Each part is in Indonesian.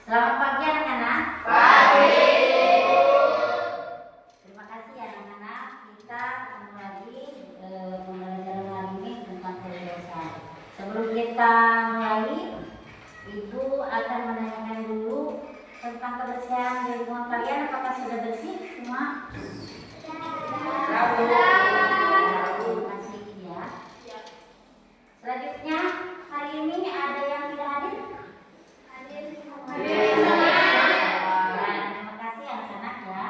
Selamat pagi anak-anak. Pagi. Terima kasih anak-anak. Kita ketemu lagi pembelajaran hari ini tentang kewirausahaan. Sebelum kita mulai, Ibu akan menanyakan dulu tentang kebersihan di lingkungan kalian. Apakah sudah bersih semua? Masih ya. Selanjutnya hari ini ada yang tidak hadir? Terima kasih anak-anak ya.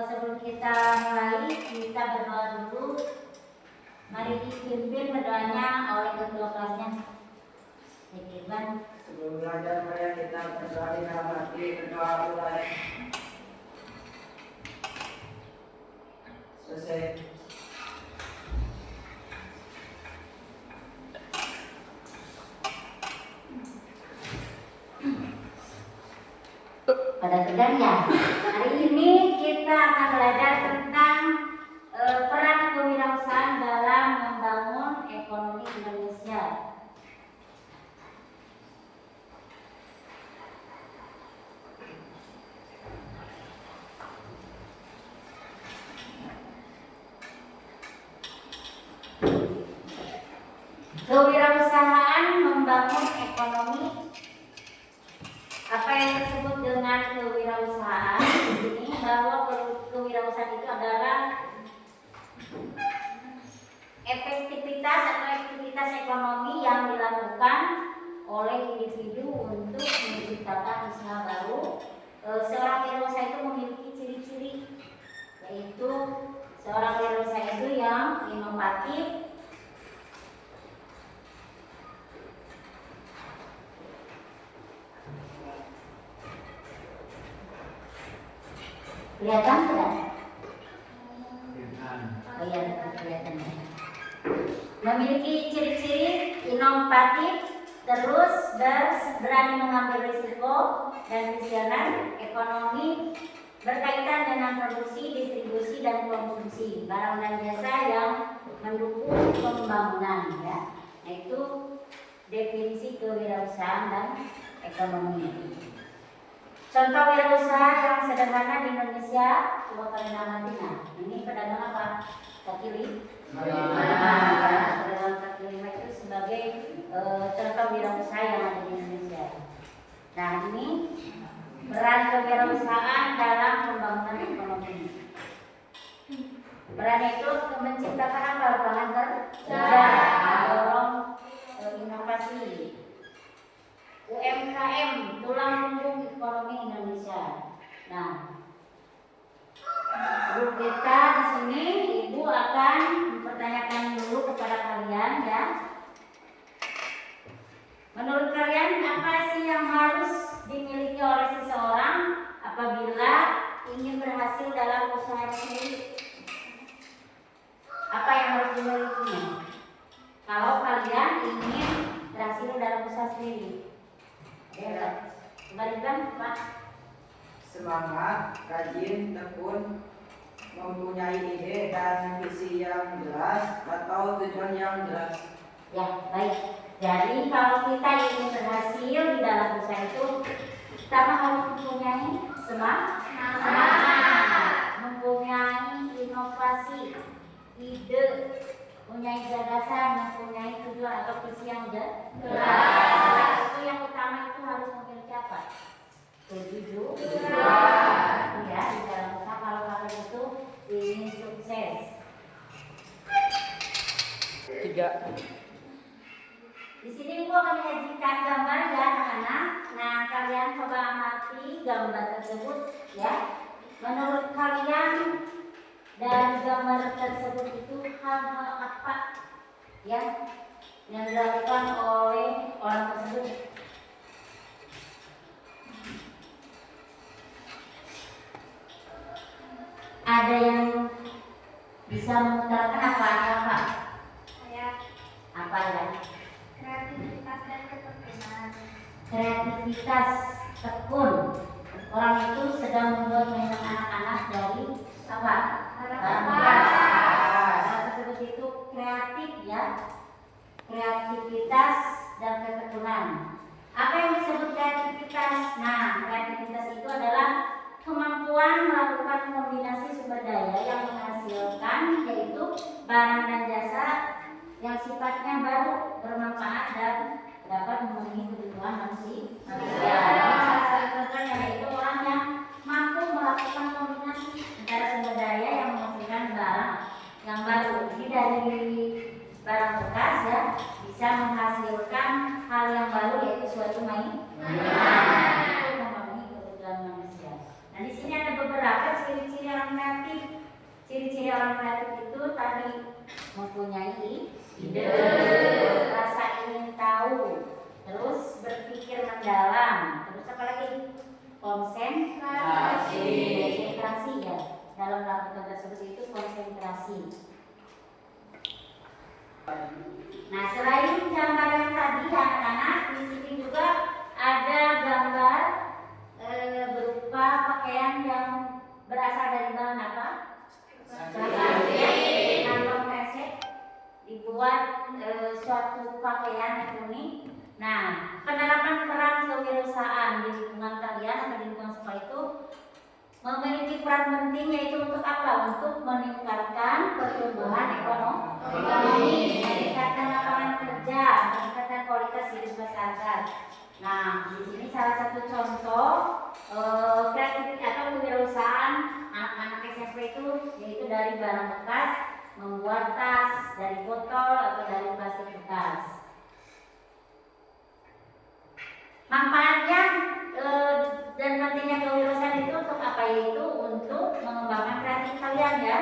Sebelum kita mulai, kita berdoa dulu. Mari dipimpin berdoanya oleh ketua kelasnya. Firman. Sebelum belajar mari kita berdoa di dalam hati, berdoa mulai. Selesai. Pada tegang ya. Hari ini kita akan belajar tentang peran kewirausahaan dalam membangun ekonomi Indonesia. Kewirausahaan membangun ekonomi. Apa yang disebut dengan kewirausahaan di sini, bahwa kewirausahaan itu adalah efektivitas atau aktivitas ekonomi yang dilakukan oleh individu untuk menciptakan usaha baru. Seorang wirausaha itu memiliki ciri-ciri, yaitu seorang wirausaha itu yang inovatif, kelihatan tidak? Oh iya, kelihatan. Memiliki ciri-ciri inovatif, terus berani mengambil risiko dan visioner. Ekonomi berkaitan dengan produksi, distribusi, dan konsumsi barang dan jasa yang mendukung pembangunan ya. Nah, itu definisi kewirausahaan dan ekonomi. Contoh wirausaha yang sederhana di Indonesia, coba kalian amati. Nah, ini pedagang apa? Kaki lima. Pedagang kaki lima itu sebagai contoh wirausaha yang ada di Indonesia. Nah, ini peran kewirausahaan dalam pembangunan ekonomi. Peran itu menciptakan apa? Lapangan kerja, mendorong inovasi. UMKM, tulang punggung ekonomi Indonesia. Nah, guru kita di sini, Ibu akan mempertanyakan dulu kepada kalian ya. Menurut kalian apa sih yang harus dimiliki oleh seseorang apabila ingin berhasil dalam usaha sendiri? Apa yang harus dimilikinya? Kalau kalian ingin berhasil dalam usaha sendiri? Ya, kembalikan Pak. Semangat, rajin, tekun, mempunyai ide dan visi yang jelas atau tujuan yang jelas. Ya, baik. Jadi kalau kita ingin berhasil di dalam usaha itu, pertama harus mempunyai semangat, mempunyai inovasi, ide, mempunyai gagasan, mempunyai tujuan atau visi yang jelas. Itu yang utama, itu harus memiliki apa? Tujuan. Ya, di dalam usaha kalau kalian itu ingin sukses. 3. Di sini Ibu akan menyajikan gambar ya anak-anak. Nah, kalian coba amati gambar tersebut ya. Menurut kalian dari gambar tersebut itu hal-hal apa ya yang dilakukan oleh orang tersebut? Ada yang bisa mengutarakan apa? Apa ya? Kreativitas dan ketekunan. Kreativitas, tekun. Orang itu sedang membuat mainan anak-anak dari apa? Hal tersebut itu kreatif ya. Kreativitas dan ketekunan. Apa yang disebut kreativitas? Nah, merupakan kombinasi sumber daya yang menghasilkan yaitu barang dan jasa yang sifatnya baru, bermanfaat dan dapat memenuhi kebutuhan manusia. Salah satu contohnya yaitu orang yang mampu melakukan kombinasi antara sumber daya yang menghasilkan barang yang baru. Jadi dari barang bekas ya bisa menghasilkan hal yang baru yaitu suatu mainan. Itu memenuhi kebutuhan manusia. Nah di sini ada beberapa ciri-ciri orang kreatif. Ciri-ciri orang kreatif itu tadi mempunyai ide, rasa ingin tahu, terus berpikir mendalam, terus apa lagi? Konsentrasi ya. Dalam melakukan tersebut itu konsentrasi. Nah selain gambar yang tadi anak-anak, di sini juga ada gambar berupa pakaian yang berasal dari bahan apa? Kantong kresek dibuat suatu pakaian unik. Nah, penerapan peran kewirausahaan di lingkungan kalian atau di lingkungan sekolah itu memiliki peran penting yaitu untuk apa? Untuk meningkatkan pertumbuhan ekonomi, meningkatkan lapangan kerja, meningkatkan kualitas hidup masyarakat. Nah, di sini salah satu contoh kreativitas atau kewirausahaan anak-anak SMP itu yaitu dari barang bekas membuat tas dari botol atau dari plastik bekas. Manfaatnya dan nantinya kewirausahaan itu untuk apa? Yaitu untuk mengembangkan kreatif kalian ya,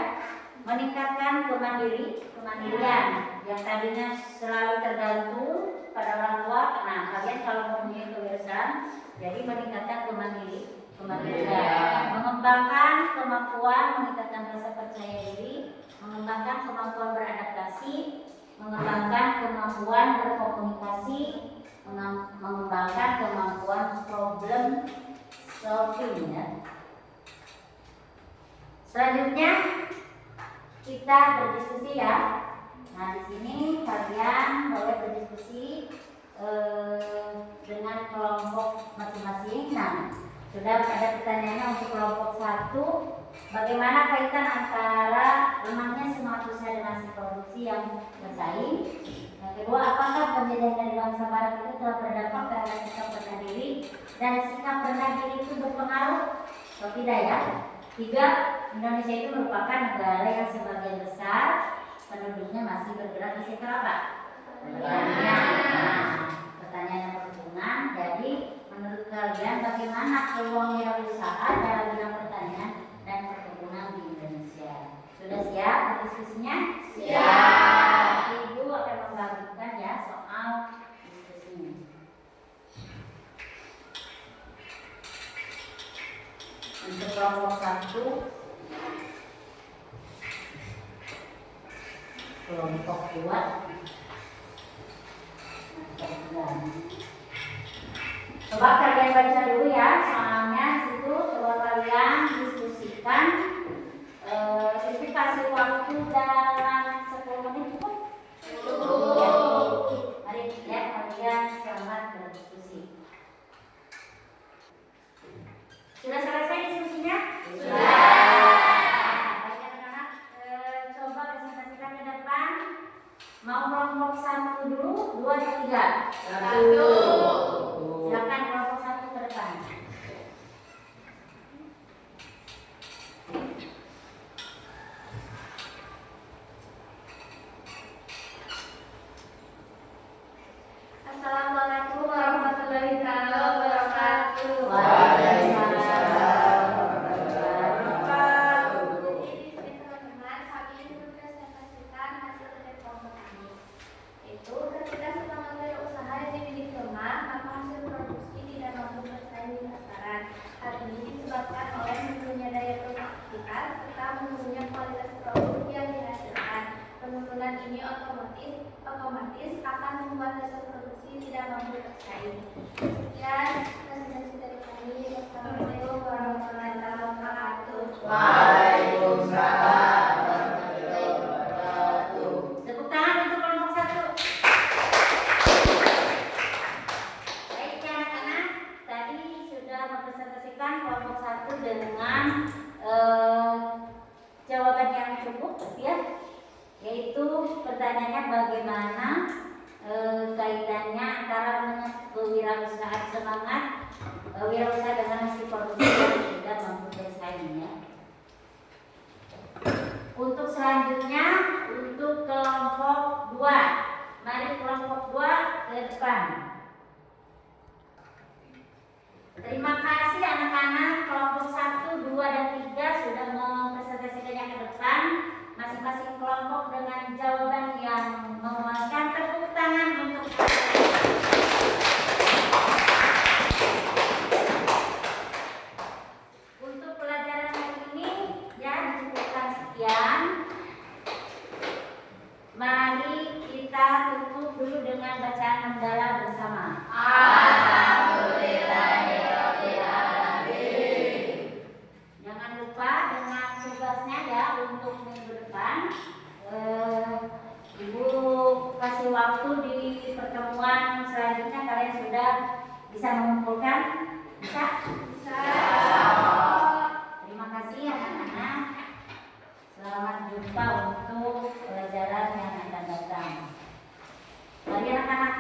meningkatkan kemandirian yang tadinya selalu tergantung pada orang tua. Nah kalian kalau mempunyai kewirausahaan jadi meningkatkan kemandirian, mengembangkan kemampuan, meningkatkan rasa percaya diri, mengembangkan kemampuan beradaptasi, mengembangkan kemampuan berkomunikasi, mengembangkan kemampuan problem solving ya. Selanjutnya kita berdiskusi ya. Nah di sini kalian boleh berdiskusi dengan kelompok masing-masing. Nah sudah ada pertanyaannya untuk kelompok 1. Bagaimana kaitan antara lemahnya semangat usaha dan hasil produksi yang bersaing? Yang kedua, apakah penjajah dari bangsa barat itu telah berdampak terhadap sikap rendah diri dan sikap rendah diri itu berpengaruh atau tidak ya? 3, Indonesia itu merupakan negara yang sebagian besar penduduknya masih bergerak di sektor apa? Pertanian. Nah, pertanian yang berhubungan. Jadi menurut kalian bagaimana peluang wirausaha dalam bidang pertanian dan perkebunan di Indonesia? Sudah siap diskusinya? Siap. Ibu akan membagikan ya soal diskusinya. Untuk kelompok 1, kelompok 2, coba kalian baca dulu ya soalnya situ. Coba kalian diskusikan. Itu kasih waktu dalam 10 menit cukup? Ya. Mari ya kalian selamat berdiskusi. Sudah selesai diskusinya? Sudah. Baik anak-anak, coba presentasikan ke depan. Mau kelompok 1 dulu, 2 atau 3? 1. Silakan kelompok 1 ke depan. Assalamualaikum warahmatullahi wabarakatuh. Waalaikumsalam. Jadi teman-teman, kami ingin mempresentasikan hasil dari kelompok ini. Itu ketika semangat wirausaha yang dimiliki lemah, maka hasil produksi tidak mampu bersaing di pasaran. Hal ini disebabkan oleh menurunnya daya produktivitas serta menurunnya kualitas produk yang dihasilkan. Penurunan ini otomatis akan membuat hasil produksi tidak mampu bersaing. Sekian presentasi dari kami. Wassalamualaikum warahmatullahi wabarakatuh. Waalaikumsalam warahmatullahi wabarakatuh. Tepuk tangan untuk kelompok 1. Baik ya anak-anak, tadi sudah mempresentasikan kelompok 1 dengan semangat wirausaha dengan hasil produksi yang tidak mampu bersaing ya. Untuk selanjutnya untuk kelompok 2. Mari kelompok 2 ke depan. Terima kasih anak-anak kelompok 1, 2 dan 3 sudah mempresentasikannya ke depan. Masing-masing kelompok dengan jawaban yang memuaskan. Tepuk tangan untuk pelajaran hari ini ya dicukupkan sekian. Mari kita tutup dulu dengan bacaan hamdalah bersama. Jangan lupa dengan tugasnya ya untuk minggu depan. Ibu kasih waktu di pertemuan selanjutnya kalian sudah bisa mengumpulkan? Bisa? Bisa. Terima kasih anak-anak. Selamat jumpa untuk pelajaran yang akan datang. Mari anak-anak